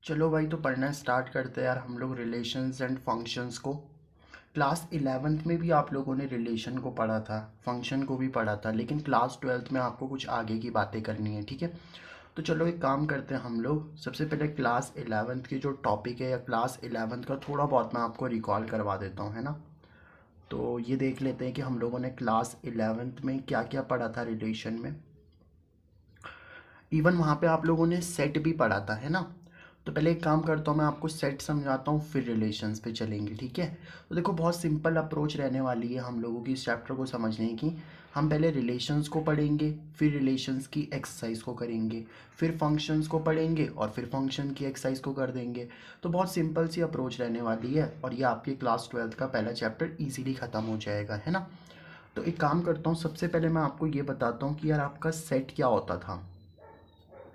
चलो भाई, तो पढ़ना स्टार्ट करते हैं यार हम लोग रिलेशंस एंड फंक्शंस को। क्लास 11th में भी आप लोगों ने रिलेशन को पढ़ा था, फंक्शन को भी पढ़ा था, लेकिन क्लास 12th में आपको कुछ आगे की बातें करनी है, ठीक है। तो चलो एक काम करते हैं हम लोग, सबसे पहले क्लास 11th की जो टॉपिक है या क्लास 11th का थोड़ा बहुत मैं आपको रिकॉल करवा देता हूँ, है ना। तो ये देख लेते हैं कि हम लोगों ने क्लास 11th में क्या क्या पढ़ा था रिलेशन में। इवन वहाँ पे आप लोगों ने सेट भी पढ़ा था, है ना। तो पहले एक काम करता हूँ, मैं आपको सेट समझाता हूँ, फिर रिलेशंस पे चलेंगे, ठीक है। तो देखो, बहुत सिंपल अप्रोच रहने वाली है हम लोगों की इस चैप्टर को समझने की। हम पहले रिलेशंस को पढ़ेंगे, फिर रिलेशंस की एक्सरसाइज को करेंगे, फिर फंक्शंस को पढ़ेंगे और फिर फंक्शन की एक्सरसाइज को कर देंगे। तो बहुत सिंपल सी अप्रोच रहने वाली है और ये आपके क्लास 12th का पहला चैप्टर ईजिली ख़त्म हो जाएगा, है ना। तो एक काम करता हूँ, सबसे पहले मैं आपको ये बताता हूँ कि यार आपका सेट क्या होता था,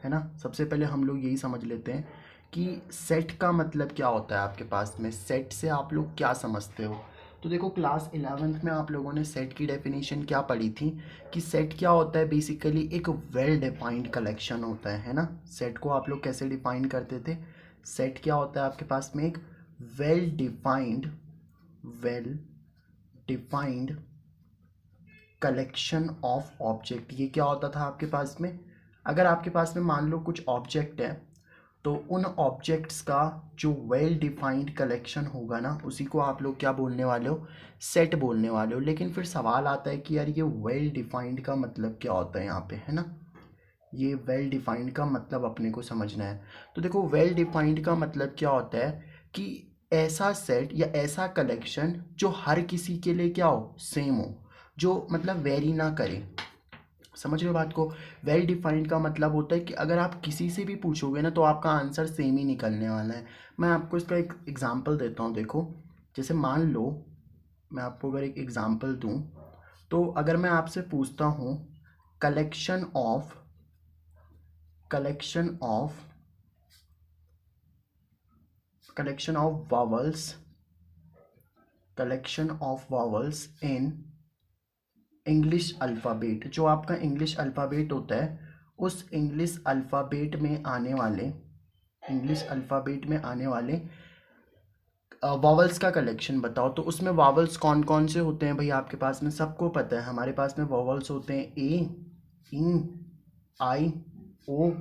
है ना। सबसे पहले हम लोग यही समझ लेते हैं कि सेट का मतलब क्या होता है आपके पास में, सेट से आप लोग क्या समझते हो। तो देखो, क्लास 11th में आप लोगों ने सेट की डेफिनेशन क्या पढ़ी थी कि सेट क्या होता है, बेसिकली एक वेल डिफाइंड कलेक्शन होता है ना। सेट को आप लोग कैसे डिफाइन करते थे, सेट क्या होता है आपके पास में, एक well defined collection of object. ये क्या होता था आपके पास में, अगर आपके पास में मान लो कुछ ऑब्जेक्ट है, तो उन ऑब्जेक्ट्स का जो वेल डिफाइंड कलेक्शन होगा ना, उसी को आप लोग क्या बोलने वाले हो, सेट बोलने वाले हो। लेकिन फिर सवाल आता है कि यार ये वेल डिफाइंड का मतलब क्या होता है यहाँ पे, है ना। ये वेल डिफाइंड का मतलब अपने को समझना है। तो देखो, वेल डिफाइंड का मतलब क्या होता है कि ऐसा सेट या ऐसा कलेक्शन जो हर किसी के लिए क्या हो, सेम हो, जो मतलब वेरी ना करे। समझ रहे हो बात को। वेल डिफाइंड का मतलब होता है कि अगर आप किसी से भी पूछोगे ना, तो आपका आंसर सेम ही निकलने वाला है। मैं आपको इसका एक एग्जांपल देता हूँ, देखो। जैसे मान लो, मैं आपको अगर एक एग्जांपल दूँ, तो अगर मैं आपसे पूछता हूँ collection of collection of collection of vowels collection of vowels in English alphabet, जो आपका इंग्लिश अल्फ़ाबेट होता है, उस इंग्लिश अल्फ़ाबेट में आने वाले वॉवल्स का कलेक्शन बताओ। तो उसमें वॉवल्स कौन कौन से होते हैं भाई, आपके पास में सबको पता है, हमारे पास में वॉवल्स होते हैं ए, ई, आई, ओ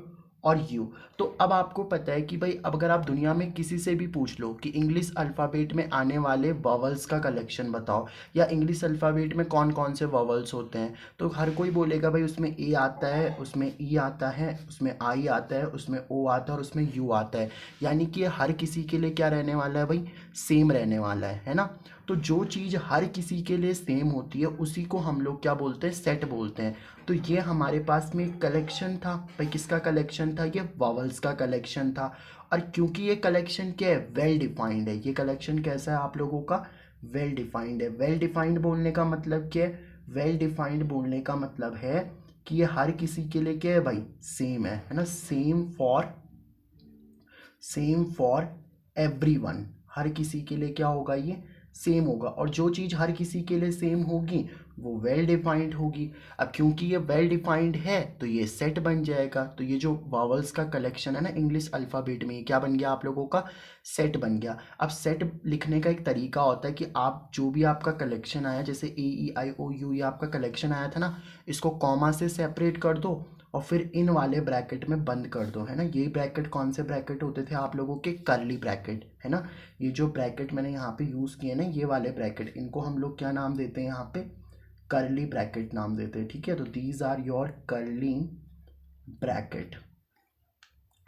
और यू। तो अब आपको पता है कि भाई, अब अगर आप दुनिया में किसी से भी पूछ लो कि इंग्लिश अल्फ़ाबेट में आने वाले वॉवल्स का कलेक्शन बताओ, या इंग्लिश अल्फ़ाबेट में कौन कौन से वॉवल्स होते हैं, तो हर कोई बोलेगा भाई उसमें ए आता है, उसमें ई आता है, उसमें आई आता है, उसमें ओ आता है और उसमें यू आता है। यानी कि हर किसी के लिए क्या रहने वाला है भाई, सेम रहने वाला है ना। तो जो चीज़ हर किसी के लिए सेम होती है, उसी को हम लोग क्या बोलते हैं, सेट बोलते हैं। तो ये हमारे पास में एक कलेक्शन था भाई, किसका कलेक्शन था, ये वॉवल्स का कलेक्शन था। और क्योंकि ये कलेक्शन क्या है, वेल डिफाइंड है, ये कलेक्शन कैसा है आप लोगों का, वेल डिफाइंड है। वेल डिफाइंड बोलने का मतलब क्या है, वेल डिफाइंड बोलने का मतलब है कि ये हर किसी के लिए क्या है भाई, सेम है ना। सेम फॉर एवरीवन, हर किसी के लिए क्या होगा, ये सेम होगा। और जो चीज़ हर किसी के लिए सेम होगी, वो वेल डिफाइंड होगी। अब क्योंकि ये वेल डिफाइंड है, तो ये सेट बन जाएगा। तो ये जो वॉवल्स का कलेक्शन है ना इंग्लिश अल्फ़ाबेट में, ये क्या बन गया आप लोगों का, सेट बन गया। अब सेट लिखने का एक तरीका होता है कि आप जो भी आपका कलेक्शन आया, जैसे ए, ई, आई, ओ, यू, ये आपका कलेक्शन आया था ना, इसको कॉमा से सेपरेट कर दो और फिर इन वाले ब्रैकेट में बंद कर दो, है ना। ये ब्रैकेट कौन से ब्रैकेट होते थे आप लोगों के, कर्ली ब्रैकेट, है ना। ये जो ब्रैकेट मैंने यहाँ पे यूज़ किए ना, ये वाले ब्रैकेट, इनको हम लोग क्या नाम देते हैं यहाँ पे, कर्ली ब्रैकेट नाम देते हैं, ठीक है। तो these are your curly bracket,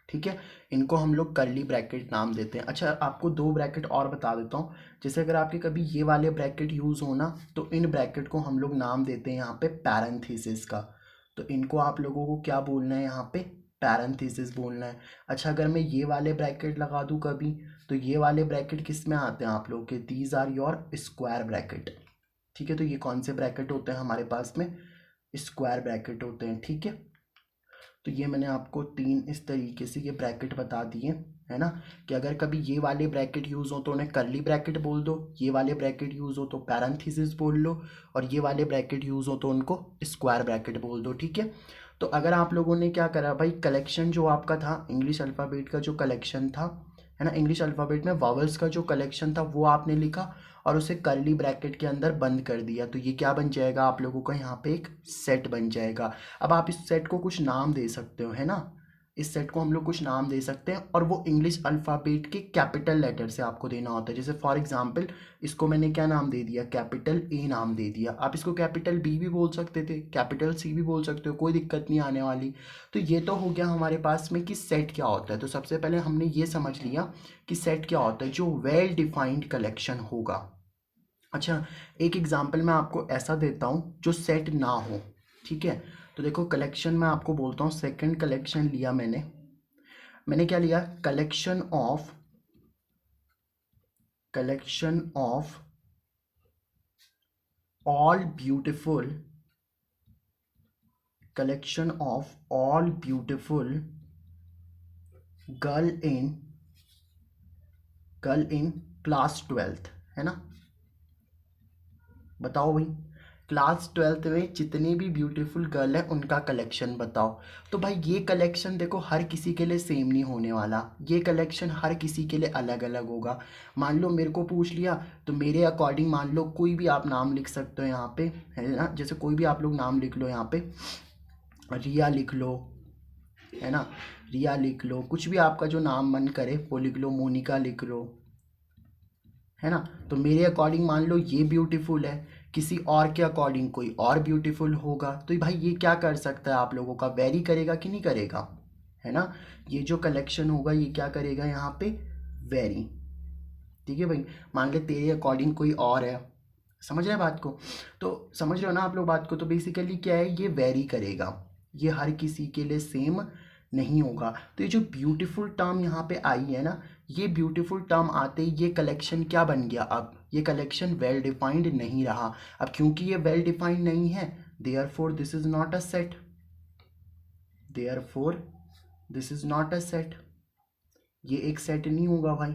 ठीक है। इनको हम लोग कर्ली ब्रैकेट नाम देते हैं। अच्छा, आपको दो ब्रैकेट और बता देता हूँ। जैसे अगर आपके कभी ये वाले ब्रैकेट यूज़ हो ना, तो इन ब्रैकेट को हम लोग नाम देते हैं यहाँ पे पैरेंथेसिस का। तो इनको आप लोगों को क्या बोलना है यहाँ पे, पैरेंथेसिस बोलना है। अच्छा, अगर मैं ये वाले ब्रैकेट लगा दूँ कभी, तो ये वाले ब्रैकेट किस में आते हैं आप लोग के, these are your square bracket, ठीक है। तो ये कौन से ब्रैकेट होते हैं हमारे पास में, स्क्वायर ब्रैकेट होते हैं, ठीक है। तो ये मैंने आपको तीन इस तरीके से ये ब्रैकेट बता दिए, है ना। कि अगर कभी ये वाले ब्रैकेट यूज़ हो तो उन्हें कर्ली ब्रैकेट बोल दो, ये वाले ब्रैकेट यूज़ हो तो पैरेंथेसिस बोल लो, और ये वाले ब्रैकेट यूज़ हो तो उनको स्क्वायर ब्रैकेट बोल दो, ठीक है। तो अगर आप लोगों ने क्या करा भाई, कलेक्शन जो आपका था इंग्लिश अल्फ़ाबेट का जो कलेक्शन था, है ना, इंग्लिश अल्फ़ाबेट में वावल्स का जो कलेक्शन था वो आपने लिखा और उसे कर्ली ब्रैकेट के अंदर बंद कर दिया, तो ये क्या बन जाएगा आप लोगों का, यहाँ पे एक सेट बन जाएगा। अब आप इस सेट को कुछ नाम दे सकते हो, है ना, इस सेट को हम लोग कुछ नाम दे सकते हैं और वो इंग्लिश अल्फ़ाबेट के कैपिटल लेटर से आपको देना होता है। जैसे फॉर एग्जांपल इसको मैंने क्या नाम दे दिया, कैपिटल ए नाम दे दिया। आप इसको कैपिटल बी भी बोल सकते थे, कैपिटल सी भी बोल सकते हो, कोई दिक्कत नहीं आने वाली। तो ये तो हो गया हमारे पास में कि सेट क्या होता है। तो सबसे पहले हमने ये समझ लिया कि सेट क्या होता है, जो वेल डिफाइंड कलेक्शन होगा। अच्छा, एक एग्जाम्पल मैं आपको ऐसा देता हूँ जो सेट ना हो, ठीक है। तो देखो कलेक्शन मैं आपको बोलता हूँ, सेकंड कलेक्शन लिया मैंने क्या लिया, collection of all beautiful girl in class 12th, है ना। बताओ भाई, क्लास 12th में जितनी भी ब्यूटीफुल गर्ल है उनका कलेक्शन बताओ। तो भाई ये कलेक्शन देखो हर किसी के लिए सेम नहीं होने वाला, ये कलेक्शन हर किसी के लिए अलग अलग होगा। मान लो मेरे को पूछ लिया तो मेरे अकॉर्डिंग मान लो कोई भी आप नाम लिख सकते हो यहाँ पे, है ना, जैसे कोई भी आप लोग नाम लिख लो, यहाँ पे रिया लिख लो, है ना, रिया लिख लो, कुछ भी आपका जो नाम मन करे वो लिख लो, मोनिका लिख लो, है ना। तो मेरे अकॉर्डिंग मान लो ये ब्यूटीफुल है, किसी और के अकॉर्डिंग कोई और ब्यूटीफुल होगा। तो भाई ये क्या कर सकता है आप लोगों का, वेरी करेगा कि नहीं करेगा, है ना। ये जो कलेक्शन होगा ये क्या करेगा यहाँ पे, वेरी, ठीक है भाई। मान ले तेरे अकॉर्डिंग कोई और है, समझ रहे हैं बात को, तो समझ रहे हो ना आप लोग बात को। तो बेसिकली क्या है, ये वेरी करेगा, ये हर किसी के लिए सेम नहीं होगा। तो ये जो ब्यूटीफुल टर्म यहाँ पे आई है ना, ये ब्यूटीफुल टर्म आते ही ये कलेक्शन क्या बन गया, अब ये कलेक्शन वेल डिफाइंड नहीं रहा। अब क्योंकि ये वेल डिफाइंड नहीं है, therefore this is not a set, therefore this is not a set, ये एक सेट नहीं होगा भाई,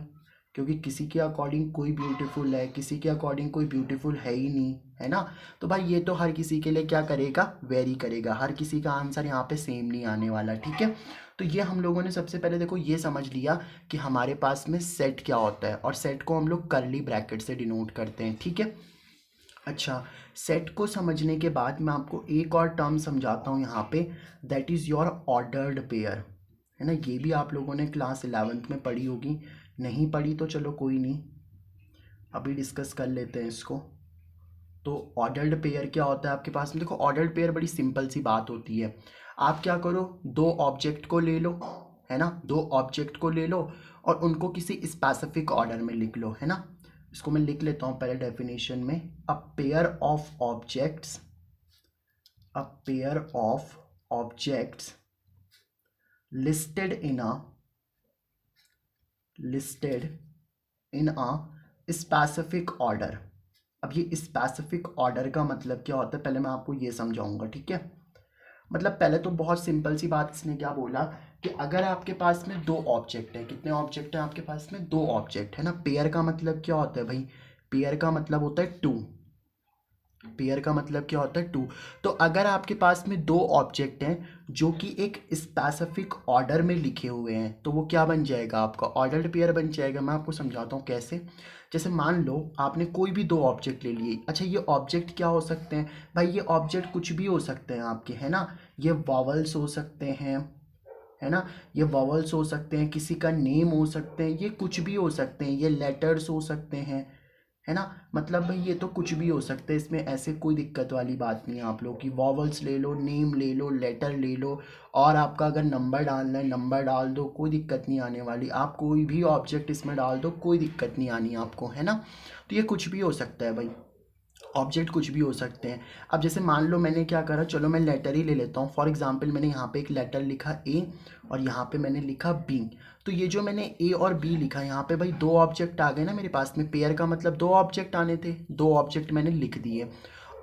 क्योंकि किसी के अकॉर्डिंग कोई ब्यूटीफुल है, किसी के अकॉर्डिंग कोई ब्यूटीफुल है ही नहीं, है ना। तो भाई ये तो हर किसी के लिए क्या करेगा, वेरी करेगा, हर किसी का आंसर यहाँ पे सेम नहीं आने वाला, ठीक है। तो ये हम लोगों ने सबसे पहले देखो ये समझ लिया कि हमारे पास में सेट क्या होता है, और सेट को हम लोग कर्ली ब्रैकेट से डिनोट करते हैं, ठीक है। अच्छा, सेट को समझने के बाद मैं आपको एक और टर्म समझाता हूँ यहाँ पे, that is your ordered pair, है ना। ये भी आप लोगों ने क्लास 11th में पढ़ी होगी, नहीं पढ़ी तो चलो कोई नहीं, अभी डिस्कस कर लेते हैं इसको। तो ऑर्डर्ड पेयर क्या होता है आपके पास में, देखो ऑर्डर्ड पेयर बड़ी सिंपल सी बात होती है। आप क्या करो, दो ऑब्जेक्ट को ले लो, है ना, दो ऑब्जेक्ट को ले लो और उनको किसी स्पेसिफिक ऑर्डर में लिख लो, है ना। इसको मैं लिख लेता हूँ पहले डेफिनेशन में, a pair of objects, a pair of objects listed in a specific order। अब ये स्पेसिफिक ऑर्डर का मतलब क्या होता है, पहले मैं आपको ये समझाऊंगा, ठीक है। मतलब पहले तो बहुत सिंपल सी बात, इसने क्या बोला कि अगर आपके पास में दो ऑब्जेक्ट है, कितने ऑब्जेक्ट हैं आपके पास में, दो ऑब्जेक्ट, है ना। पेयर का मतलब क्या होता है भाई, पेयर का मतलब होता है टू, पेयर का मतलब क्या होता है टू। तो अगर आपके पास में दो ऑब्जेक्ट हैं जो कि एक स्पेसिफिक ऑर्डर में लिखे हुए हैं, तो वो क्या बन जाएगा, आपका ऑर्डर्ड पेयर बन जाएगा। मैं आपको समझाता हूँ कैसे। जैसे मान लो आपने कोई भी दो ऑब्जेक्ट ले लिए, अच्छा ये ऑब्जेक्ट क्या हो सकते हैं भाई, ये ऑब्जेक्ट कुछ भी हो सकते हैं आपके, है ना। ये वॉवल्स हो सकते हैं, है ना, ये वॉवल्स हो सकते हैं, किसी का नेम हो सकते हैं, ये कुछ भी हो सकते हैं, ये लेटर्स हो सकते हैं, है ना। मतलब भाई ये तो कुछ भी हो सकता है, इसमें ऐसे कोई दिक्कत वाली बात नहीं है। आप लोग की वॉवल्स ले लो, नेम ले लो, लेटर ले लो, और आपका अगर नंबर डालना है नंबर डाल दो, कोई दिक्कत नहीं आने वाली। आप कोई भी ऑब्जेक्ट इसमें डाल दो, कोई दिक्कत नहीं आनी आपको, है ना। तो ये कुछ भी हो सकता है भाई, ऑब्जेक्ट कुछ भी हो सकते हैं। अब जैसे मान लो मैंने क्या करा, चलो मैं लेटर ही ले लेता हूँ। फॉर एग्जांपल मैंने यहाँ पे एक लेटर लिखा ए और यहाँ पे मैंने लिखा बी। तो ये जो मैंने ए और बी लिखा, यहाँ पे भाई दो ऑब्जेक्ट आ गए ना मेरे पास में। पेयर का मतलब दो ऑब्जेक्ट आने थे, दो ऑब्जेक्ट मैंने लिख दिए।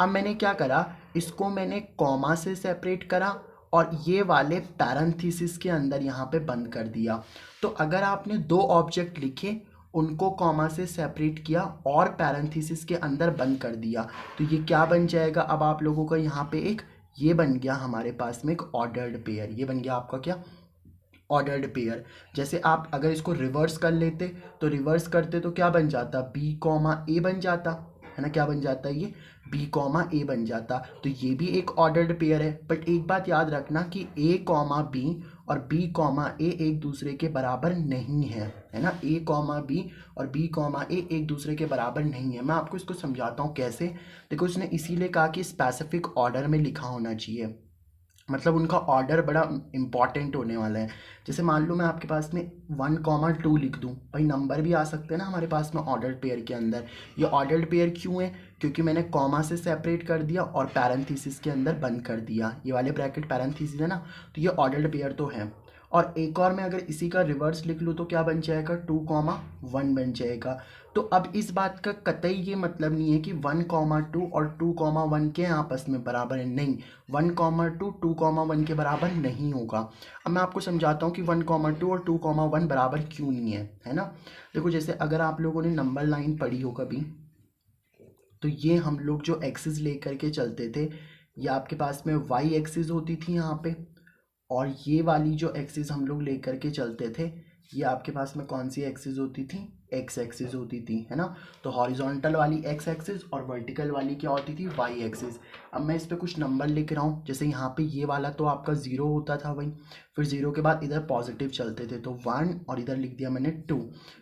अब मैंने क्या करा, इसको मैंने कॉमा से सेपरेट करा और ये वाले पैरेंथेसिस के अंदर यहाँ पे बंद कर दिया। तो अगर आपने दो ऑब्जेक्ट लिखे, उनको कॉमा से सेपरेट किया और पैरेंथेसिस के अंदर बंद कर दिया, तो ये क्या बन जाएगा अब आप लोगों का, यहाँ पे एक ये बन गया हमारे पास में एक ऑर्डर्ड पेयर, ये बन गया आपका क्या, ऑर्डर्ड पेयर। जैसे आप अगर इसको रिवर्स कर लेते तो रिवर्स करते तो क्या बन जाता, बी कॉमा ए बन जाता है ना, क्या बन जाता है ये, बी कॉमा ए बन जाता। तो ये भी एक ऑर्डर्ड पेयर है। बट एक बात याद रखना कि ए कॉमा बी और बी कॉमा ए एक दूसरे के बराबर नहीं है ना, ए कॉमा बी और बी कॉमा ए एक दूसरे के बराबर नहीं है। मैं आपको इसको समझाता हूँ कैसे। देखो इसने इसीलिए कहा कि स्पेसिफिक ऑर्डर में लिखा होना चाहिए, मतलब उनका ऑर्डर बड़ा इंपॉर्टेंट होने वाला है। जैसे मान लो मैं आपके पास में 1,2 लिख दूं, भाई नंबर भी आ सकते हैं ना हमारे पास में ऑर्डर्ड पेयर के अंदर। ये ऑर्डर्ड पेयर क्यों है, क्योंकि मैंने कॉमा से सेपरेट कर दिया और पैरेंथेसिस के अंदर बंद कर दिया, ये वाले ब्रैकेट पैरेंथेसिस है ना, तो ये ऑर्डर्ड पेयर तो है। और एक और मैं अगर इसी का रिवर्स लिख लूँ तो क्या बन जाएगा, 2,1 बन जाएगा। तो अब इस बात का कतई ये मतलब नहीं है कि 1,2 और 2,1 के आपस में बराबर है, नहीं, 1,2 2,1 के बराबर नहीं होगा। अब मैं आपको समझाता हूँ कि 1,2 और 2,1 बराबर क्यों नहीं है ना। देखो जैसे अगर आप लोगों ने नंबर लाइन पढ़ी हो कभी, तो ये हम लोग जो एक्सिस लेकर के चलते थे, ये आपके पास में वाई एक्सिस होती थी यहाँ पे, और ये वाली जो एक्सिस हम लोग लेकर के चलते थे, ये आपके पास में कौन सी एक्सिस होती थी, एक्स एक्सिस होती थी, है ना। तो हॉरिजॉन्टल वाली एक्स एक्सिस और वर्टिकल वाली क्या होती थी, वाई एक्सिस। अब मैं इस पर कुछ नंबर लिख रहा हूँ, जैसे यहाँ पे ये वाला तो आपका 0 होता था भाई, फिर 0 के बाद इधर पॉजिटिव चलते थे तो 1 और इधर लिख दिया मैंने 2,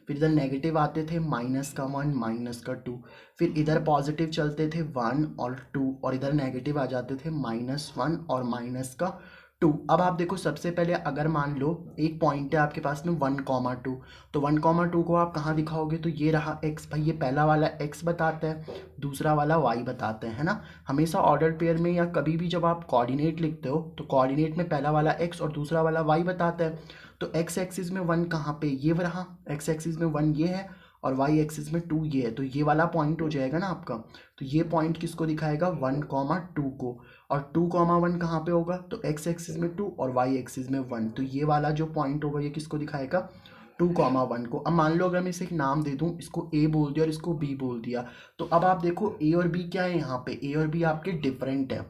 फिर इधर नेगेटिव आते थे -1 -2, फिर इधर पॉजिटिव चलते थे 1 और 2 और इधर नेगेटिव आ जाते थे -1 और -2। अब आप देखो सबसे पहले अगर मान लो एक पॉइंट है आपके पास में 1,2, तो 1,2 को आप कहाँ दिखाओगे, तो ये रहा x, भाई ये पहला वाला x बताता है, दूसरा वाला y बताता है ना। हमेशा ऑर्डर पेयर में या कभी भी जब आप कोऑर्डिनेट लिखते हो तो कोऑर्डिनेट में पहला वाला x और दूसरा वाला y बताता है। तो x एक्सिस में 1 कहाँ पे, ये रहा, x एक्सिस में 1 ये है और y एक्सिस में 2 ये है, तो ये वाला पॉइंट हो जाएगा ना आपका। तो ये पॉइंट किसको दिखाएगा, 1,2 को, और 2,1 कहाँ पे होगा, तो x एक्सिस में 2 और y एक्सिस में 1, तो ये वाला जो पॉइंट होगा ये किसको दिखाएगा, 2,1 को। अब मान लो अगर मैं इसे एक नाम दे दूं, इसको a बोल दिया और इसको b बोल दिया, तो अब आप देखो a और b क्या है, यहाँ पे a और b आपके डिफरेंट है,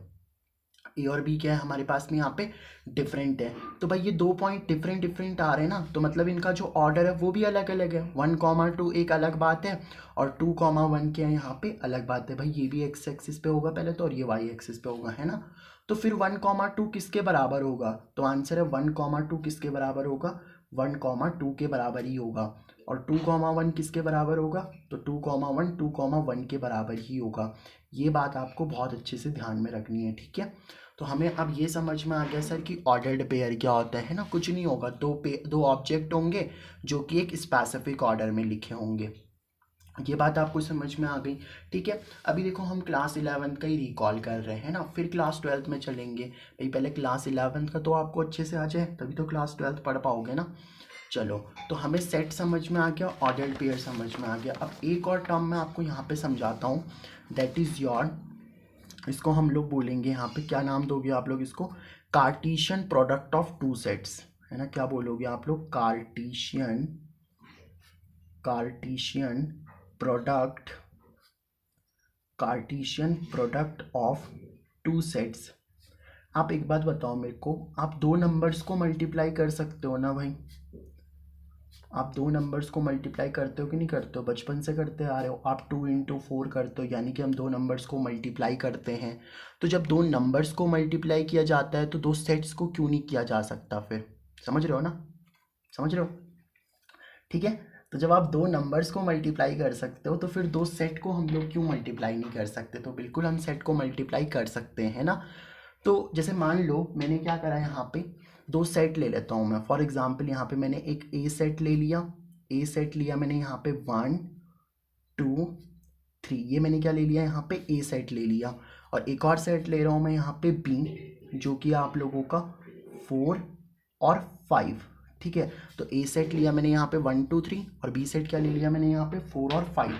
ए और बी क्या है हमारे पास में यहाँ पे डिफरेंट है। तो भाई ये दो पॉइंट डिफरेंट डिफरेंट आ रहे हैं ना, तो मतलब इनका जो ऑर्डर है वो भी अलग अलग है। 1,2 एक अलग बात है और 2,1 क्या है यहाँ पे अलग बात है। भाई ये भी एक्स एक्सिस पे होगा पहले तो, और ये वाई एक्सिस पे होगा, है ना। तो फिर 1,2 किसके बराबर होगा, तो आंसर है 1,2 किसके बराबर होगा, 1,2 के बराबर ही होगा। और 2,1 किसके बराबर होगा, तो 2,1 2,1 के बराबर ही होगा। ये बात आपको बहुत अच्छे से ध्यान में रखनी है, ठीक है। तो हमें अब ये समझ में आ गया सर कि ऑर्डर्ड पेयर क्या होता है ना, कुछ नहीं होगा, दो ऑब्जेक्ट होंगे जो कि एक स्पेसिफिक ऑर्डर में लिखे होंगे। ये बात आपको समझ में आ गई, ठीक है। अभी देखो हम क्लास 11th का ही रिकॉल कर रहे हैं ना, फिर क्लास 12th में चलेंगे। भाई पहले क्लास 11th का तो आपको अच्छे से आ जाए तभी तो क्लास 12th पढ़ पाओगे ना। चलो, तो हमें सेट समझ में आ गया, ऑर्डर्ड पेयर समझ में आ गया। अब एक और टर्म मैं आपको यहाँ पे समझाता हूँ, दैट इज़ योर, इसको हम लोग बोलेंगे यहाँ पे, क्या नाम दोगे आप लोग इसको, cartesian product of two sets, है ना। क्या बोलोगे आप लोग, cartesian product cartesian product of two sets. आप एक बात बताओ मेरे को, आप दो नंबर्स को मल्टीप्लाई कर सकते हो ना भाई, आप दो नंबर्स को मल्टीप्लाई करते हो कि नहीं करते हो, बचपन से करते आ रहे हो। आप 2 × 4 करते हो, यानी कि हम दो नंबर्स को मल्टीप्लाई करते हैं। तो जब दो नंबर्स को मल्टीप्लाई किया जाता है तो दो सेट्स को क्यों नहीं किया जा सकता फिर, समझ रहे हो ना, समझ रहे हो, ठीक है। तो जब आप दो नंबर्स को मल्टीप्लाई कर सकते हो तो फिर दो सेट को हम लोग क्यों मल्टीप्लाई नहीं कर सकते, तो बिल्कुल हम सेट को मल्टीप्लाई कर सकते हैं ना। तो जैसे मान लो मैंने क्या करा, यहाँ पे दो सेट ले लेता हूँ मैं। फॉर एग्जांपल यहाँ पे मैंने एक ए सेट ले लिया, ए सेट लिया मैंने यहाँ पे 1 2 3, ये मैंने क्या ले लिया यहाँ पे, ए सेट ले लिया। और एक और सेट ले रहा हूँ मैं यहाँ पे बी, जो कि आप लोगों का 4 और 5, ठीक है। तो ए सेट लिया मैंने यहाँ पे 1 2 3 और बी सेट क्या ले लिया मैंने यहाँ पे 4 और 5।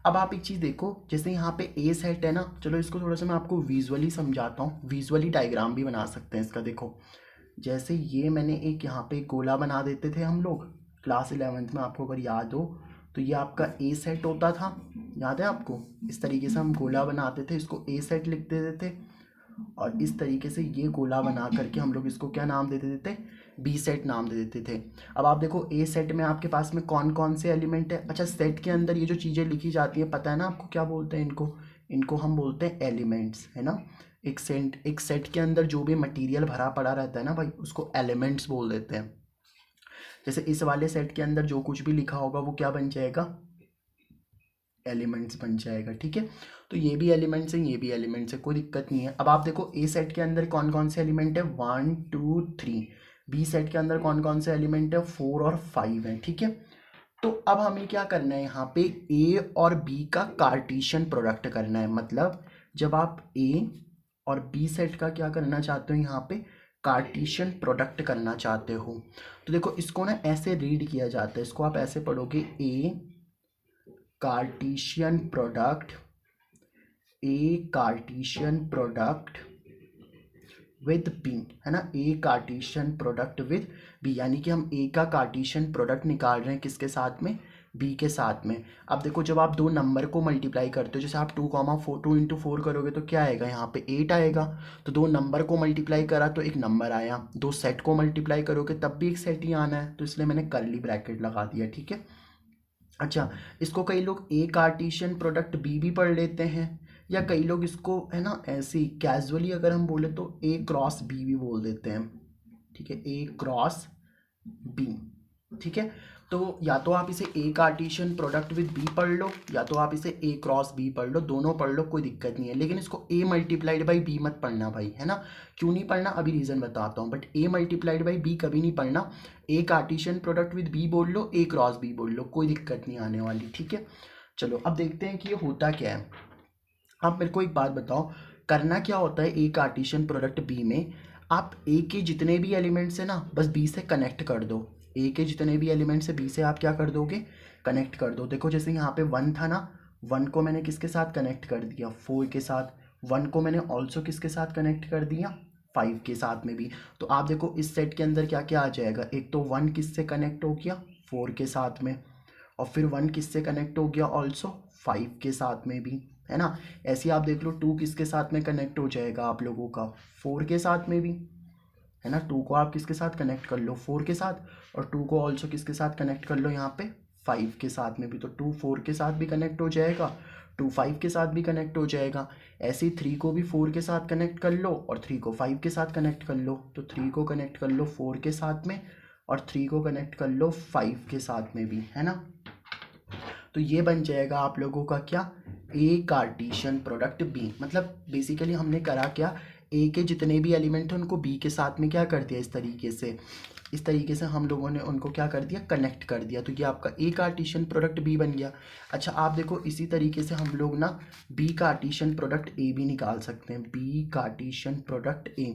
अब आप एक चीज़ देखो, जैसे यहाँ पे ए सेट है ना, चलो इसको थोड़ा सा मैं आपको विजुअली समझाता हूँ, विजुअली डायग्राम भी बना सकते हैं इसका। देखो जैसे ये मैंने एक यहाँ पे गोला बना देते थे हम लोग क्लास 11th में, आपको अगर याद हो तो ये आपका ए सेट होता था, याद है आपको, इस तरीके से हम गोला बनाते थे, इसको ए सेट लिख देते थे। और इस तरीके से ये गोला बना करके हम लोग इसको क्या नाम दे देते थे, बी सेट नाम दे देते थे। अब आप देखो ए सेट में आपके पास में कौन कौन से एलिमेंट है। अच्छा, सेट के अंदर ये जो चीज़ें लिखी जाती हैं पता है ना आपको क्या बोलते हैं इनको, इनको हम बोलते हैं एलिमेंट्स, है ना। एक सेट के अंदर जो भी मटेरियल भरा पड़ा रहता है ना भाई, उसको एलिमेंट्स बोल देते हैं। जैसे इस वाले सेट के अंदर जो कुछ भी लिखा होगा वो क्या बन जाएगा, एलिमेंट्स बन जाएगा, ठीक है। तो ये भी एलिमेंट्स हैं, ये भी एलिमेंट्स है, कोई दिक्कत नहीं है। अब आप देखो ए सेट के अंदर कौन कौन से एलिमेंट है, 1 2 3। बी सेट के अंदर कौन कौन से एलिमेंट है, 4 और 5 है, ठीक है। तो अब हमें क्या करना है, यहाँ पे ए और बी का कार्टेशियन प्रोडक्ट करना है। मतलब जब आप ए और बी सेट का क्या करना चाहते हो, यहाँ पे कार्टेशियन प्रोडक्ट करना चाहते हो, तो देखो इसको ना ऐसे रीड किया जाता है, इसको आप ऐसे पढ़ोगे, A Cartesian product, A Cartesian product with B, है ना। A Cartesian product with B, यानी कि हम ए का कार्टेशियन प्रोडक्ट निकाल रहे हैं किसके साथ में, बी के साथ में। अब देखो जब आप दो नंबर को मल्टीप्लाई करते हो, जैसे आप 2, 2 इंटू 4 करोगे तो क्या आएगा, यहाँ पे 8 आएगा। तो दो नंबर को मल्टीप्लाई करा तो एक नंबर आया, दो सेट को मल्टीप्लाई करोगे तब भी एक सेट ही आना है, तो इसलिए मैंने कर्ली ब्रैकेट लगा दिया, ठीक है। अच्छा, इसको कई लोग ए कार्टेशियन प्रोडक्ट बी भी पढ़ लेते हैं, या कई लोग इसको, है ना, ऐसे ही कैजुअली अगर हम बोले तो ए क्रॉस बी भी बोल देते हैं, ठीक है, ए क्रॉस बी, ठीक है। तो या तो आप इसे ए कार्टेशियन प्रोडक्ट विद बी पढ़ लो, या तो आप इसे ए क्रॉस बी पढ़ लो, दोनों पढ़ लो, कोई दिक्कत नहीं है। लेकिन इसको ए मल्टीप्लाइड बाई बी मत पढ़ना भाई, है ना। क्यों नहीं पढ़ना, अभी रीज़न बताता हूँ, but A multiplied by B कभी नहीं पढ़ना। A Cartesian product with B बोल लो, ए क्रॉस बी बोल लो, कोई दिक्कत नहीं आने वाली, ठीक है। चलो अब देखते हैं कि ये होता क्या है। आप मेरे को एक बात बताओ, करना क्या होता है ए कार्टेशियन प्रोडक्ट बी में, आप ए के जितने भी एलिमेंट्स है ना बस बी से कनेक्ट कर दो। ए के जितने भी एलिमेंट्स है बी से आप क्या कर दोगे, कनेक्ट कर दो। देखो जैसे यहाँ पे 1 था ना, 1 को मैंने किसके साथ कनेक्ट कर दिया, 4 के साथ। 1 को मैंने ऑल्सो किसके साथ कनेक्ट कर दिया, 5 के साथ में भी। तो आप देखो इस सेट के अंदर क्या क्या आ जाएगा, एक तो 1 किससे कनेक्ट हो गया, 4 के साथ में, और फिर 1 किससे कनेक्ट हो गया, ऑल्सो 5 के साथ में भी, है ना। ऐसे आप देख लो 2 किसके साथ में कनेक्ट हो जाएगा आप लोगों का, 4 के साथ में भी, है ना। 2 को आप किसके साथ कनेक्ट कर लो, 4 के साथ, और 2 को ऑल्सो किसके साथ कनेक्ट कर लो यहाँ पे, 5 के साथ में भी। तो 2 4 के साथ भी कनेक्ट हो जाएगा, 2 5 के साथ भी कनेक्ट हो जाएगा। ऐसे ही 3 को भी 4 के साथ कनेक्ट कर लो, और 3 को 5 के साथ कनेक्ट कर लो। तो 3 को कनेक्ट कर लो 4 के साथ में, और 3 को कनेक्ट कर लो 5 के साथ में भी, है ना। तो ये बन जाएगा आप लोगों का क्या, ए कार्टेशियन प्रोडक्ट बी। मतलब बेसिकली हमने करा क्या, ए के जितने भी एलिमेंट हैं उनको बी के साथ में क्या कर दिया, इस तरीके से हम लोगों ने उनको क्या कर दिया, कनेक्ट कर दिया। तो ये आपका ए कार्टेशियन प्रोडक्ट बी बन गया। अच्छा आप देखो इसी तरीके से हम लोग ना बी कार्टेशियन प्रोडक्ट ए भी निकाल सकते हैं, बी कार्टेशियन प्रोडक्ट ए।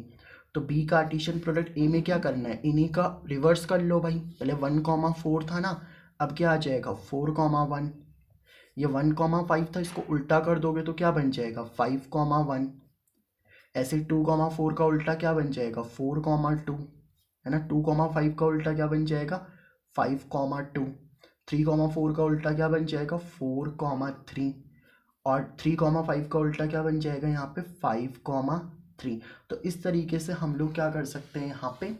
तो बी कार्टेशियन प्रोडक्ट ए में क्या करना है, इन्हीं का रिवर्स कर लो भाई। पहले 1,4 था ना, अब क्या आ जाएगा 4,1। ये 1,5 था, इसको उल्टा कर दोगे तो क्या बन जाएगा 5,1। ऐसे 2,4 का उल्टा क्या बन जाएगा 4,2, है ना। 2,5 का उल्टा क्या बन जाएगा 5,2। 3,4 का उल्टा क्या बन जाएगा 4,3, और 3,5 का उल्टा क्या बन जाएगा यहाँ पे 5,3। तो इस तरीके से हम लोग क्या कर सकते हैं, यहाँ पे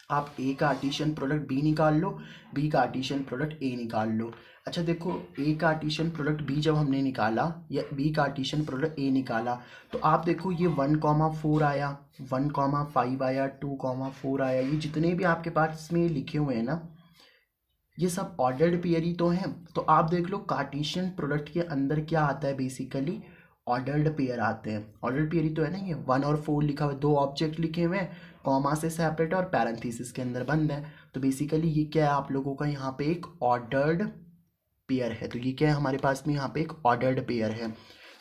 आप ए कार्टेशियन प्रोडक्ट बी निकाल लो, बी कार्टेशियन प्रोडक्ट ए निकाल लो। अच्छा देखो ए कार्टेशियन प्रोडक्ट बी जब हमने निकाला, या बी कार्टेशियन प्रोडक्ट ए निकाला, तो आप देखो ये 1,4 आया, 1,5 आया, 2,4 आया, ये जितने भी आपके पास इसमें लिखे हुए हैं ना, ये सब ऑर्डर्ड पेयर ही तो हैं। तो आप देख लो कार्टेशियन प्रोडक्ट के अंदर क्या आता है, बेसिकली ऑर्डर्ड पेयर आते हैं। ऑर्डर्ड पेयर ही तो है ना, ये 1 और 4 लिखा हुआ है, दो ऑब्जेक्ट लिखे हुए हैं, कॉमा से सेपरेट और पैरेंथेसिस के अंदर बंद है। तो बेसिकली ये क्या है आप लोगों का, यहाँ पे एक ऑर्डर्ड पेयर है। तो ये क्या है हमारे पास में, यहाँ पे एक ऑर्डर्ड पेयर है।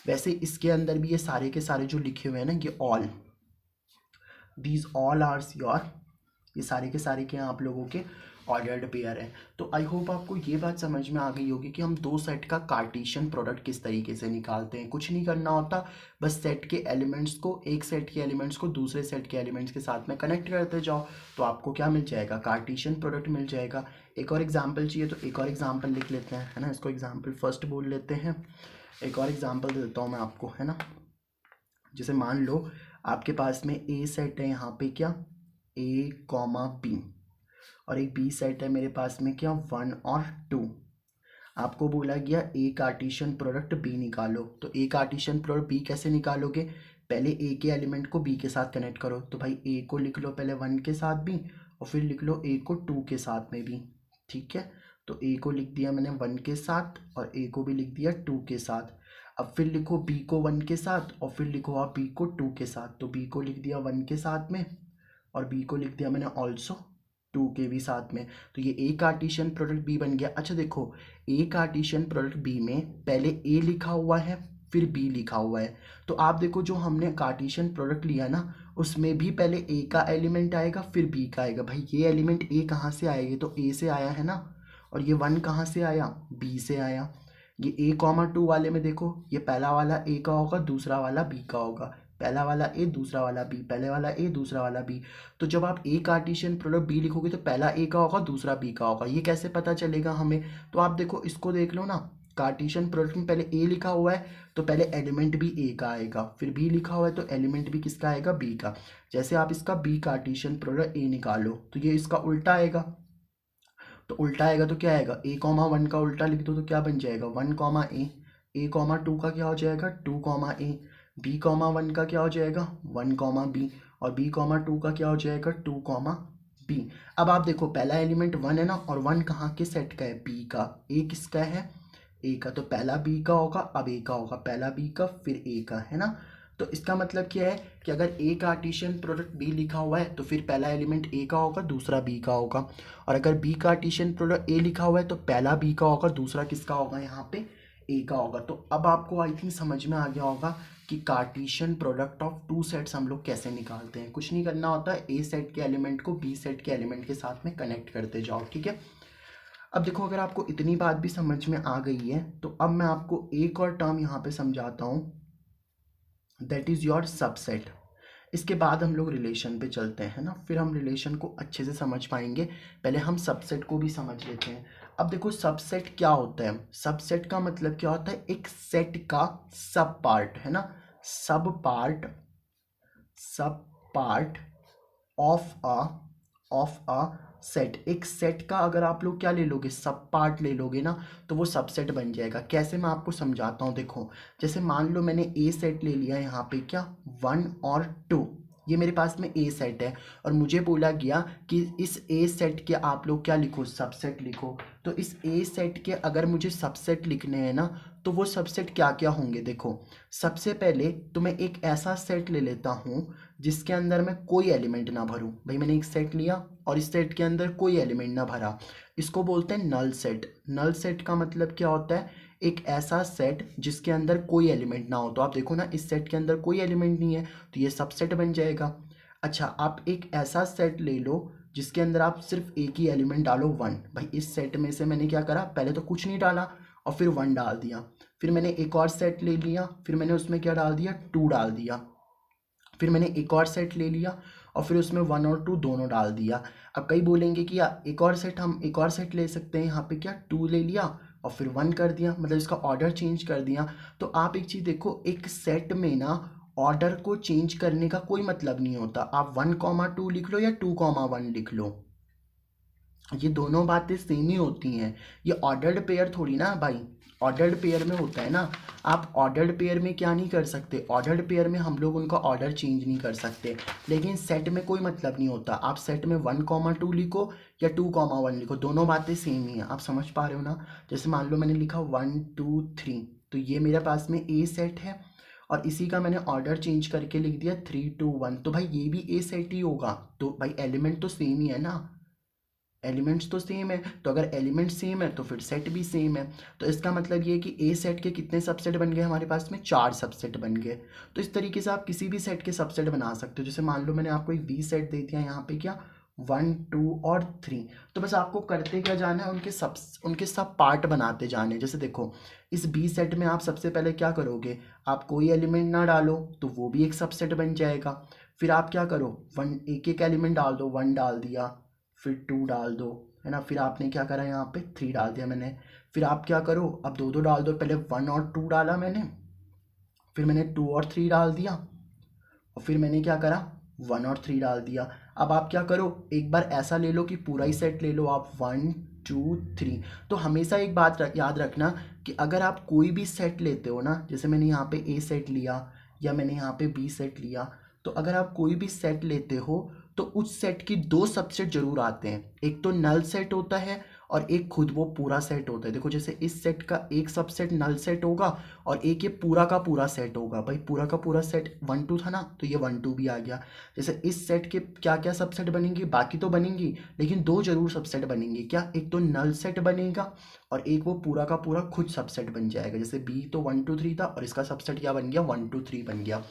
वैसे इसके अंदर भी ये सारे के सारे जो लिखे हुए हैं ना, ये all, these all are your, ये सारे के सारे के आप लोगों के ऑर्डर्ड पेयर है। तो आई होप आपको ये बात समझ में आ गई होगी कि हम दो सेट का कार्टेशियन प्रोडक्ट किस तरीके से निकालते हैं। कुछ नहीं करना होता, बस सेट के एलिमेंट्स को, एक सेट के एलिमेंट्स को दूसरे सेट के एलिमेंट्स के साथ में कनेक्ट करते जाओ, तो आपको क्या मिल जाएगा, कार्टेशियन प्रोडक्ट मिल जाएगा। एक और एग्जाम्पल चाहिए तो एक और एग्जाम्पल लिख लेते हैं, है ना। इसको एग्जाम्पल फर्स्ट बोल लेते हैं। एक और एग्जाम्पल दे देता हूँ मैं आपको, है ना। जैसे मान लो आपके पास में ए सेट है यहाँ पे क्या, ए कॉमा बी, और एक बी सेट है मेरे पास में क्या, 1 और 2। आपको बोला गया ए कार्टेशियन प्रोडक्ट बी निकालो, तो ए कार्टेशियन प्रोडक्ट बी कैसे निकालोगे, पहले ए के एलिमेंट को बी के साथ कनेक्ट करो, तो भाई ए को लिख लो पहले 1 के साथ भी, और फिर लिख लो ए को 2 के साथ में भी, ठीक है। तो ए को लिख दिया मैंने 1 के साथ, और ए को भी लिख दिया 2 के साथ। अब फिर लिखो बी को 1 के साथ, और फिर लिखो आप बी को 2 के साथ, तो बी को लिख दिया 1 के साथ में, और बी को लिख दिया मैंने ऑल्सो 2 के भी साथ में। तो ये ए कार्टेशियन प्रोडक्ट बी बन गया। अच्छा देखो, ए कार्टेशियन प्रोडक्ट बी में पहले ए लिखा हुआ है फिर बी लिखा हुआ है, तो आप देखो जो हमने कार्टेशियन प्रोडक्ट लिया ना, उसमें भी पहले ए का एलिमेंट आएगा फिर बी का आएगा। भाई ये एलिमेंट ए कहाँ से आएगी, तो ए से आया है ना, और ये 1 कहाँ से आया, बी से आया। ये ए कॉमा 2 वाले में देखो, ये पहला वाला ए का होगा, दूसरा वाला बी का होगा, पहला वाला ए दूसरा वाला बी, पहले वाला ए दूसरा वाला बी। तो जब आप ए कार्टेशियन प्रोडक्ट बी लिखोगे तो पहला ए का होगा दूसरा बी का होगा। ये कैसे पता चलेगा हमें, तो आप देखो इसको देख लो ना, कार्टेशियन प्रोडक्ट में पहले ए लिखा हुआ है तो पहले एलिमेंट भी ए का आएगा, फिर बी लिखा हुआ है तो एलिमेंट भी किसका आएगा, बी का। जैसे आप इसका बी कार्टेशियन प्रोडक्ट ए निकालो तो ये इसका उल्टा आएगा, तो उल्टा आएगा तो क्या आएगा, ए कॉमा 1 का उल्टा लिख दो तो क्या बन जाएगा, 1 कॉमा ए कॉमा 2 का क्या हो जाएगा, 2 कॉमा ए, बी कॉमा 1 का क्या हो जाएगा, 1 कॉमा बी, और बी कॉमा 2 का क्या हो जाएगा, 2 कॉमा बी। अब आप देखो पहला एलिमेंट 1 है ना, और 1 कहाँ के सेट का है, बी का, ए किसका है, ए का, तो पहला बी का होगा अब ए का होगा, पहला बी का फिर ए का, है ना। तो इसका मतलब क्या है कि अगर ए कार्टेशियन प्रोडक्ट बी लिखा हुआ है तो फिर पहला एलिमेंट ए का होगा दूसरा बी का होगा, और अगर बी कार्टेशियन प्रोडक्ट ए लिखा हुआ है तो पहला बी का होगा दूसरा किसका होगा, यहाँ पे ए का होगा। तो अब आपको आई थिंक समझ में आ गया होगा कि कार्टेशियन प्रोडक्ट ऑफ 2 सेट्स हम लोग कैसे निकालते हैं। कुछ नहीं करना होता है, ए सेट के एलिमेंट को बी सेट के एलिमेंट के साथ में कनेक्ट करते जाओ, ठीक है। अब देखो अगर आपको इतनी बात भी समझ में आ गई है तो अब मैं आपको एक और टर्म यहाँ पे समझाता हूँ, दैट इज़ योर सबसेट। इसके बाद हम लोग रिलेशन पे चलते हैं ना, फिर हम रिलेशन को अच्छे से समझ पाएंगे, पहले हम सबसेट को भी समझ लेते हैं। अब देखो सबसेट क्या होता है, सबसेट का मतलब क्या होता है, एक सेट का सब पार्ट, है ना, सब पार्ट ऑफ अ सेट। एक सेट का अगर आप लोग क्या ले लोगे, सब पार्ट ले लोगे ना, तो वो सबसेट बन जाएगा। कैसे, मैं आपको समझाता हूँ। देखो जैसे मान लो मैंने ए सेट ले लिया यहाँ पे क्या, 1 और 2, ये मेरे पास में ए सेट है, और मुझे बोला गया कि इस ए सेट के आप लोग क्या लिखो, सबसेट लिखो। तो इस ए सेट के अगर मुझे सबसेट लिखने हैं ना, तो वो सबसेट क्या क्या होंगे, देखो सबसे पहले तो मैं एक ऐसा सेट ले लेता हूँ जिसके अंदर मैं कोई एलिमेंट ना भरूँ। भाई मैंने एक सेट लिया और इस सेट के अंदर कोई एलिमेंट ना भरा, इसको बोलते हैं नल सेट। नल सेट का मतलब क्या होता है, एक ऐसा सेट जिसके अंदर कोई एलिमेंट ना हो। तो आप देखो ना, इस सेट के अंदर कोई एलिमेंट नहीं है तो ये सबसेट बन जाएगा। अच्छा, आप एक ऐसा सेट ले लो जिसके अंदर आप सिर्फ एक ही एलिमेंट डालो, 1। भाई इस सेट में से मैंने क्या करा, पहले तो कुछ नहीं डाला और फिर 1 डाल दिया, फिर मैंने एक और सेट ले लिया, फिर मैंने उसमें क्या डाल दिया, 2 डाल दिया, फिर मैंने एक और सेट ले लिया और फिर उसमें 1 और 2 दोनों डाल दिया। अब कई बोलेंगे कि यार एक और सेट, हम एक और सेट ले सकते हैं, यहाँ पे क्या 2 ले लिया और फिर 1 कर दिया, मतलब इसका ऑर्डर चेंज कर दिया। तो आप एक चीज़ देखो, एक सेट में ना ऑर्डर को चेंज करने का कोई मतलब नहीं होता। आप 1,2 लिख लो या 2,1 लिख लो, ये दोनों बातें सेम ही होती हैं। ये ऑर्डर्ड पेयर थोड़ी ना भाई, ऑर्डर्ड पेयर में होता है ना। आप ऑर्डर्ड पेयर में क्या नहीं कर सकते, ऑर्डर्ड पेयर में हम लोग उनका ऑर्डर चेंज नहीं कर सकते, लेकिन सेट में कोई मतलब नहीं होता। आप सेट में 1,2 लिखो या 2,1 लिखो, दोनों बातें सेम ही हैं। आप समझ पा रहे हो ना। जैसे मान लो मैंने लिखा 1 2 3, तो ये मेरे पास में ए सेट है और इसी का मैंने ऑर्डर चेंज करके लिख दिया 3 2 1, तो भाई ये भी ए सेट ही होगा। तो भाई एलिमेंट तो सेम ही है ना, एलिमेंट्स तो सेम है, तो अगर एलिमेंट सेम है तो फिर सेट भी सेम है। तो इसका मतलब ये है कि ए सेट के कितने सबसेट बन गए हमारे पास में, 4 सबसेट बन गए। तो इस तरीके से आप किसी भी सेट के सबसेट बना सकते हो। जैसे मान लो मैंने आपको एक बी सेट दे दिया, यहाँ पे क्या 1 2 और 3, तो बस आपको करते क्या जाना है, उनके सब पार्ट बनाते जाने। जैसे देखो इस बी सेट में आप सबसे पहले क्या करोगे, आप कोई एलिमेंट ना डालो तो वो भी एक सबसेट बन जाएगा। फिर आप क्या करो, एक एक एलिमेंट डाल दो, 1 डाल दिया, फिर 2 डाल दो, है ना, फिर आपने क्या करा यहाँ पे 3 डाल दिया मैंने। फिर आप क्या करो, अब 2 2 डाल दो, पहले 1 और 2 डाला मैंने, फिर मैंने 2 और 3 डाल दिया, और फिर मैंने क्या करा, 1 और 3 डाल दिया। अब आप क्या करो, एक बार ऐसा ले लो कि पूरा ही सेट ले लो आप, 1 2 3। तो हमेशा एक बात याद रखना कि अगर आप कोई भी सेट लेते हो ना, जैसे मैंने यहाँ पे ए सेट लिया या मैंने यहाँ पे बी सेट लिया, तो अगर आप कोई भी सेट लेते हो तो उस सेट की 2 सबसेट जरूर आते हैं। एक तो नल सेट होता है और एक खुद वो पूरा सेट होता है। देखो जैसे इस सेट का एक सबसेट नल सेट होगा और एक ये पूरा का पूरा सेट होगा। भाई पूरा का पूरा सेट 1 2 था ना, तो ये 1 2 भी आ गया। जैसे इस सेट के क्या क्या सबसेट बनेंगे, बाकी तो बनेंगी लेकिन 2 जरूर सबसेट बनेंगे। क्या, एक तो नल सेट बनेगा और एक वो पूरा का पूरा खुद सबसेट बन जाएगा। जैसे बी तो 1 2 3 था और इसका सबसेट क्या बन गया, 1 2 3 बन गया।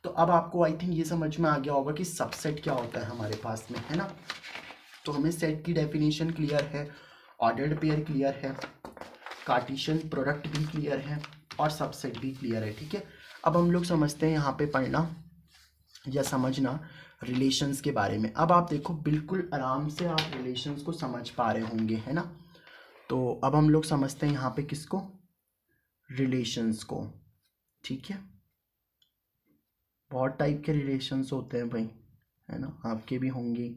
तो अब आपको आई थिंक ये समझ में आ गया होगा कि सबसेट क्या होता है हमारे पास में, है ना। तो हमें सेट की डेफिनेशन क्लियर है, ऑर्डर्ड पेयर क्लियर है, कार्टेशियन प्रोडक्ट भी क्लियर है और सबसेट भी क्लियर है, ठीक है। अब हम लोग समझते हैं यहाँ पे पढ़ना या समझना रिलेशंस के बारे में। अब आप देखो बिल्कुल आराम से आप रिलेशंस को समझ पा रहे होंगे, है ना। तो अब हम लोग समझते हैं यहाँ पे किसको, रिलेशंस को, ठीक है। बहुत टाइप के रिलेशंस होते हैं भाई, है ना, आपके भी होंगे,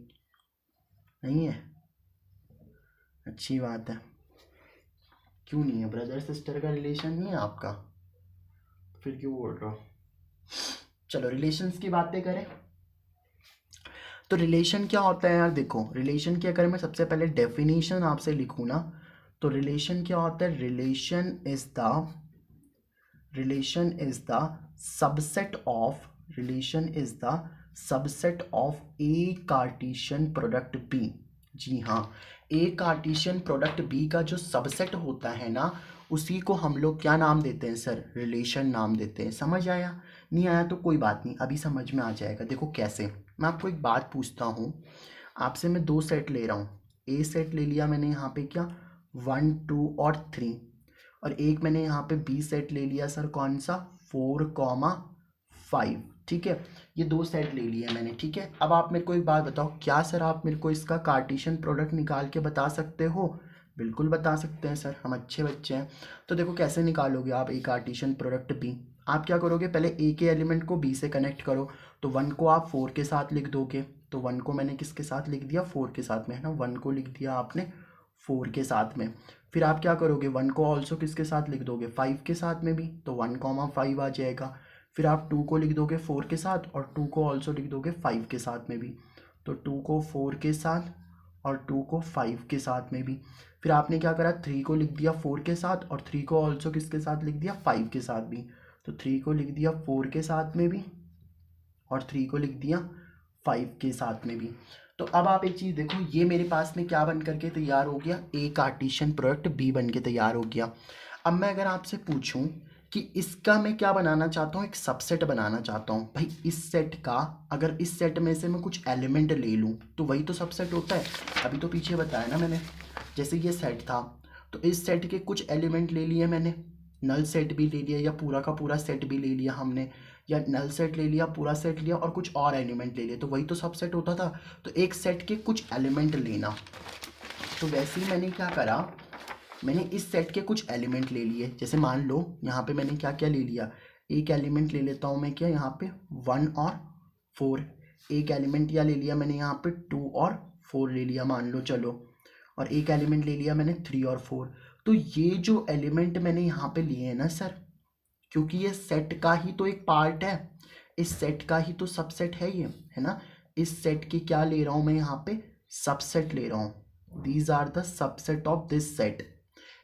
नहीं है, अच्छी बात है। क्यों नहीं है, ब्रदर सिस्टर का रिलेशन नहीं है आपका, फिर क्यों बोल रहा हो। चलो रिलेशंस की बातें करें। तो रिलेशन क्या होता है यार, देखो रिलेशन की अगर मैं सबसे पहले डेफिनेशन आपसे लिखूँ ना, तो रिलेशन क्या होता है, relation is the subset of, relation is the subset of A Cartesian product B. जी हाँ, ए कार्टेशियन प्रोडक्ट बी का जो सबसेट होता है ना, उसी को हम लोग क्या नाम देते हैं सर, रिलेशन नाम देते हैं। समझ आया, नहीं आया तो कोई बात नहीं, अभी समझ में आ जाएगा। देखो कैसे, मैं आपको एक बात पूछता हूँ आपसे, मैं 2 सेट ले रहा हूँ, ए सेट ले लिया मैंने यहाँ पे क्या, 1 2 और 3, और एक मैंने यहाँ पे बी सेट ले लिया सर, कौन सा, 4,5, ठीक है। ये 2 सेट ले लिए मैंने, ठीक है। अब आप मेरे को एक बात बताओ, क्या सर आप मेरे को इसका कार्टेशियन प्रोडक्ट निकाल के बता सकते हो। बिल्कुल बता सकते हैं सर, हम अच्छे बच्चे हैं। तो देखो कैसे निकालोगे आप ए कार्टेशियन प्रोडक्ट बी। आप क्या करोगे, पहले ए के एलिमेंट को बी से कनेक्ट करो, तो 1 को आप 4 के साथ लिख दोगे। तो 1 को मैंने किसके साथ लिख दिया, 4 के साथ में, है ना। 1 को लिख दिया आपने 4 के साथ में। फिर आप क्या करोगे, 1 को ऑल्सो किसके साथ लिख दोगे, 5 के साथ में भी, तो 1,5 आ जाएगा। फिर आप 2 को लिख दोगे 4 के साथ और 2 को ऑल्सो लिख दोगे 5 के साथ में भी, तो 2 को 4 के साथ और 2 को 5 के साथ में भी। फिर आपने क्या करा, 3 को लिख दिया 4 के साथ और 3 को ऑल्सो किसके साथ लिख दिया, 5 के साथ भी, तो 3 को लिख दिया 4 के साथ में भी और 3 को लिख दिया 5 के साथ में भी। तो अब आप एक चीज़ देखो, ये मेरे पास में क्या बन करके तैयार हो गया, ए कार्टेशियन प्रोडक्ट बी बन के तैयार हो गया। अब मैं अगर आपसे पूछूं कि इसका मैं क्या बनाना चाहता हूँ, एक सबसेट बनाना चाहता हूँ। भाई इस सेट का, अगर इस सेट में से मैं कुछ एलिमेंट ले लूँ तो वही तो सबसेट होता है। अभी तो पीछे बताया ना मैंने, जैसे ये सेट था तो इस सेट के कुछ एलिमेंट ले लिए मैंने, नल सेट भी ले लिया या पूरा का पूरा सेट भी ले लिया हमने, या नल सेट ले लिया, पूरा सेट लिया और कुछ और एलिमेंट ले लिए, तो वही तो सबसेट होता था। तो एक सेट के कुछ एलिमेंट लेना, तो वैसे ही मैंने क्या करा, मैंने इस सेट के कुछ एलिमेंट ले लिए। जैसे मान लो यहाँ पे मैंने क्या क्या ले लिया, एक एलिमेंट ले लेता हूँ मैं, क्या यहाँ पे 1 और 4, एक एलिमेंट या ले लिया मैंने यहाँ पे 2 और 4 ले लिया मान लो, चलो, और एक एलिमेंट ले लिया मैंने 3 और 4। तो ये जो एलिमेंट मैंने यहाँ पे लिए हैं ना सर, क्योंकि ये सेट का ही तो एक पार्ट है, इस सेट का ही तो सबसेट है ये, है ना। इस सेट की क्या ले रहा हूँ मैं यहाँ पे, सबसेट ले रहा हूँ। These are the subset of this set.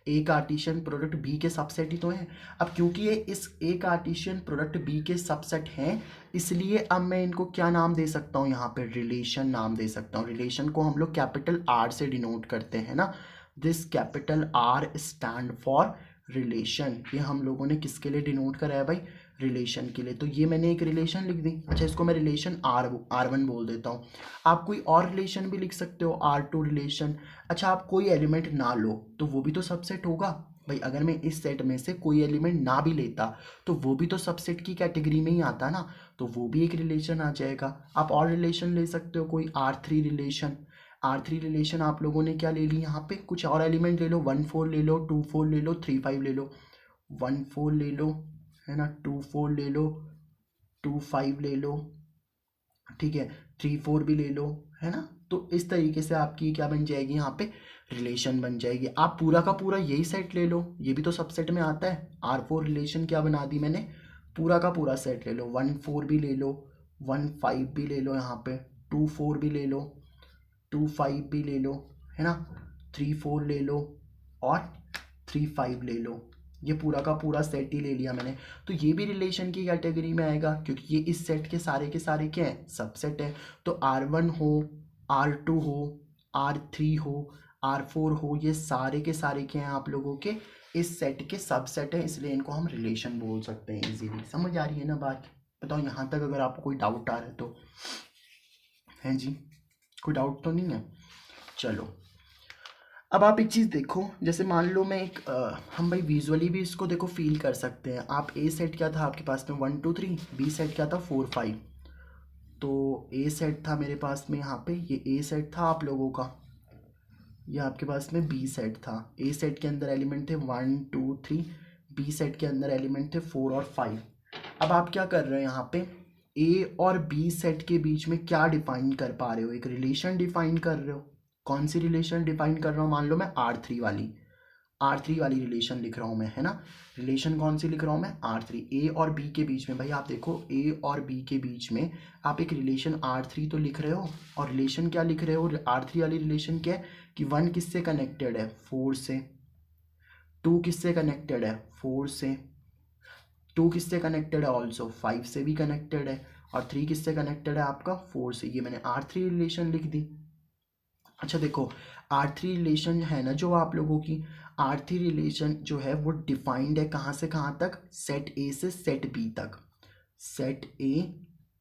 A Cartesian product B के सबसेट ही तो हैं। अब क्योंकि ये इस ए कार्टेशियन प्रोडक्ट बी के सबसेट हैं, इसलिए अब मैं इनको क्या नाम दे सकता हूँ, यहाँ पे रिलेशन नाम दे सकता हूँ। रिलेशन को हम लोग कैपिटल आर से डिनोट करते हैं ना, this capital R stand for relation. ये हम लोगों ने किसके लिए डिनोट करा है भाई, रिलेशन के लिए। तो ये मैंने एक रिलेशन लिख दी। अच्छा इसको मैं रिलेशन R1 बोल देता हूँ। आप कोई और रिलेशन भी लिख सकते हो, R2 रिलेशन। अच्छा आप कोई एलिमेंट ना लो तो वो भी तो सबसेट होगा भाई। अगर मैं इस सेट में से कोई एलिमेंट ना भी लेता तो वो भी तो सबसेट की कैटेगरी में ही आता ना, तो वो भी एक रिलेशन आ जाएगा। आप और रिलेशन ले सकते हो, कोई R3 रिलेशन। R3 रिलेशन आप लोगों ने क्या ले ली, यहाँ पे कुछ और एलिमेंट ले लो, 1 4 ले लो, 2 4 ले लो, 3 5 ले लो, 1 4 ले लो, है ना, 2 4 ले लो, 2 5 ले लो, ठीक है, 3 4 भी ले लो, है ना। तो इस तरीके से आपकी क्या बन जाएगी यहाँ पे, रिलेशन बन जाएगी। आप पूरा का पूरा यही सेट ले लो, ये भी तो सबसेट में आता है। R4 रिलेशन क्या बना दी मैंने, पूरा का पूरा सेट ले लो। 1 4 भी ले लो, 1 5 भी ले लो, यहाँ पे 2 4 भी ले लो, 2 5 भी ले लो, है ना, 3 4 ले लो और 3 5 ले लो। ये पूरा का पूरा सेट ही ले लिया मैंने। तो ये भी रिलेशन की कैटेगरी में आएगा, क्योंकि ये इस सेट के सारे क्या हैं, सबसेट है। तो R1 हो, R2 हो, R3 हो, R4 हो, ये सारे के सारे क्या हैं आप लोगों के इस सेट के सबसेट हैं, इसलिए इनको हम रिलेशन बोल सकते हैं इजीली। समझ आ रही है ना बात। बताओ यहाँ तक अगर आपको कोई डाउट आ रहा है तो, है जी, कोई डाउट तो नहीं है। चलो अब आप एक चीज़ देखो, जैसे मान लो मैं एक हम भाई विजुअली भी इसको देखो फील कर सकते हैं। आप ए सेट क्या था आपके पास में 1 2 3, बी सेट क्या था 4 5। तो ए सेट था मेरे पास में यहाँ पे, ये ए सेट था आप लोगों का, ये आपके पास में बी सेट था। ए सेट के अंदर एलिमेंट थे 1 2 3, बी सेट के अंदर एलिमेंट थे 4 और 5। अब आप क्या कर रहे हो यहाँ पे, ए और बी सेट के बीच में क्या डिफाइन कर पा रहे हो, एक रिलेशन डिफाइन कर रहे हो। कौन सी रिलेशन डिफाइन कर रहा हूँ, मान लो मैं R3 वाली रिलेशन लिख रहा हूँ मैं, है ना। रिलेशन कौन सी लिख रहा हूँ मैं, R3। ए और बी के बीच में, भाई आप देखो ए और बी के बीच में आप एक रिलेशन R3 तो लिख रहे हो, और रिलेशन क्या लिख रहे हो, R3 वाली रिलेशन क्या है कि 1 किससे कनेक्टेड है, 4 से, 2 किससे कनेक्टेड है, 4 से, 2 किससे कनेक्टेड है ऑल्सो, 5 से भी कनेक्टेड है, और 3 किससे कनेक्टेड है आपका, 4 से। ये मैंने R3 रिलेशन लिख दी। अच्छा देखो, R3 रिलेशन है ना जो आप लोगों की, R3 रिलेशन जो है वो डिफाइंड है कहाँ से कहाँ तक, सेट ए से सेट बी तक, set A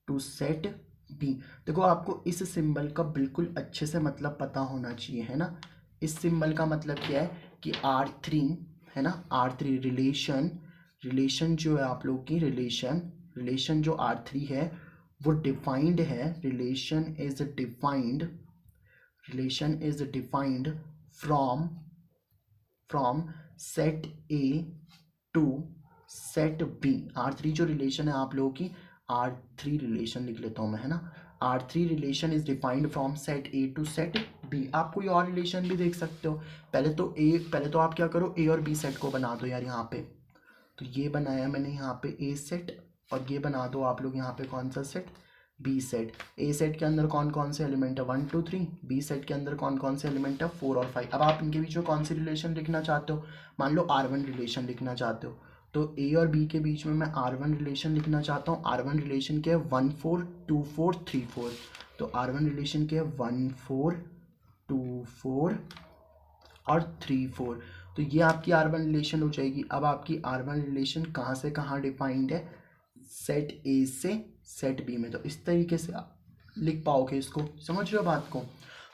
to set B. देखो आपको इस सिंबल का बिल्कुल अच्छे से मतलब पता होना चाहिए, है ना। इस सिंबल का मतलब क्या है कि R3, है ना, R3 रिलेशन जो है आप लोगों की, रिलेशन जो R3 है वो डिफाइंड है, relation is defined from set A to set B. R3 जो रिलेशन है आप लोगों की, R3 रिलेशन लिख लेता हूँ मैं, है ना। R3 relation is defined from set A to set B. आप कोई और रिलेशन भी देख सकते हो। पहले तो आप क्या करो, ए और बी सेट को बना दो यार यहाँ पे। तो ये बनाया मैंने यहाँ पे ए सेट, और ये बना दो आप लोग यहाँ पे कौन सा सेट, बी सेट। ए सेट के अंदर कौन कौन से एलिमेंट है 1 2 3, बी सेट के अंदर कौन कौन से एलिमेंट है 4 और 5। अब आप इनके बीच में कौन सी रिलेशन लिखना चाहते हो, मान लो R1 रिलेशन लिखना चाहते हो, तो ए और बी के बीच में मैं R1 रिलेशन लिखना चाहता हूँ। R1 रिलेशन क्या है 1 4 2 4 3 4। तो R1 रिलेशन क्या है 1 4 2 4 और 3 4। तो ये आपकी R1 रिलेशन हो जाएगी। अब आपकी R1 रिलेशन कहाँ से कहाँ डिफाइंड है, सेट ए से सेट बी में। तो इस तरीके से आप लिख पाओगे इसको, समझ रहे हो बात को।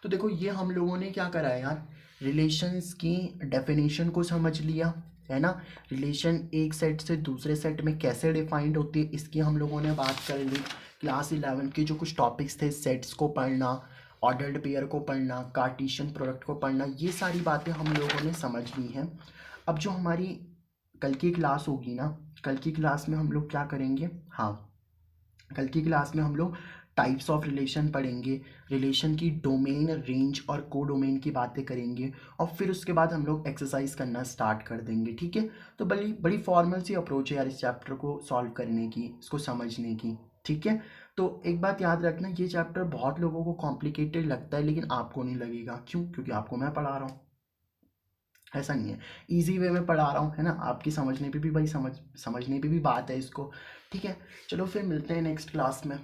तो देखो ये हम लोगों ने क्या करा है यार, रिलेशंस की डेफिनेशन को समझ लिया, है ना। रिलेशन एक सेट से दूसरे सेट में कैसे डिफाइंड होती है इसकी हम लोगों ने बात कर ली। क्लास 11 के जो कुछ टॉपिक्स थे, सेट्स को पढ़ना, ऑर्डर्ड पेयर को पढ़ना, कार्टेशियन प्रोडक्ट को पढ़ना, ये सारी बातें हम लोगों ने समझ ली हैं। अब जो हमारी कल की क्लास होगी ना, कल की क्लास में हम लोग क्या करेंगे, हाँ कल की क्लास में हम लोग टाइप्स ऑफ रिलेशन पढ़ेंगे, रिलेशन की डोमेन, रेंज और कोडोमेन की बातें करेंगे, और फिर उसके बाद हम लोग एक्सरसाइज करना स्टार्ट कर देंगे, ठीक है। तो बड़ी बड़ी फॉर्मल सी अप्रोच है यार इस चैप्टर को सॉल्व करने की, इसको समझने की, ठीक है। तो एक बात याद रखना, ये चैप्टर बहुत लोगों को कॉम्प्लिकेटेड लगता है, लेकिन आपको नहीं लगेगा। क्यों? क्योंकि आपको मैं पढ़ा रहा हूँ, ऐसा नहीं है, इजी वे में पढ़ा रहा हूँ, है ना। आपकी समझने पे भी भाई समझने पे भी बात है इसको, ठीक है। चलो फिर मिलते हैं नेक्स्ट क्लास में।